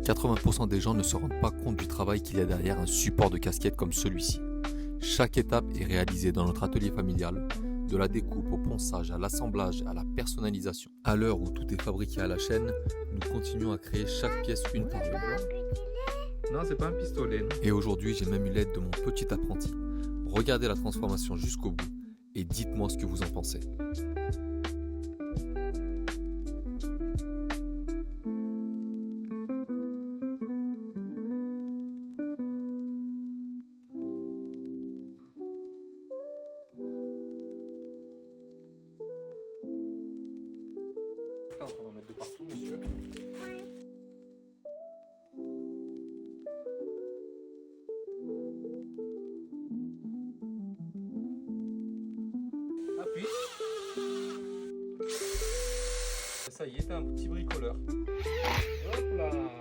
80% des gens ne se rendent pas compte du travail qu'il y a derrière un support de casquette comme celui-ci. Chaque étape est réalisée dans notre atelier familial, de la découpe au ponçage, à l'assemblage, à la personnalisation. À l'heure où tout est fabriqué à la chaîne, nous continuons à créer chaque pièce une par une. Non, c'est pas un pistolet. Non. Et aujourd'hui, j'ai même eu l'aide de mon petit apprenti. Regardez la transformation jusqu'au bout et dites-moi ce que vous en pensez. On va en mettre de partout, monsieur. Appuie. Ça y est, t'as un petit bricoleur. Hop là.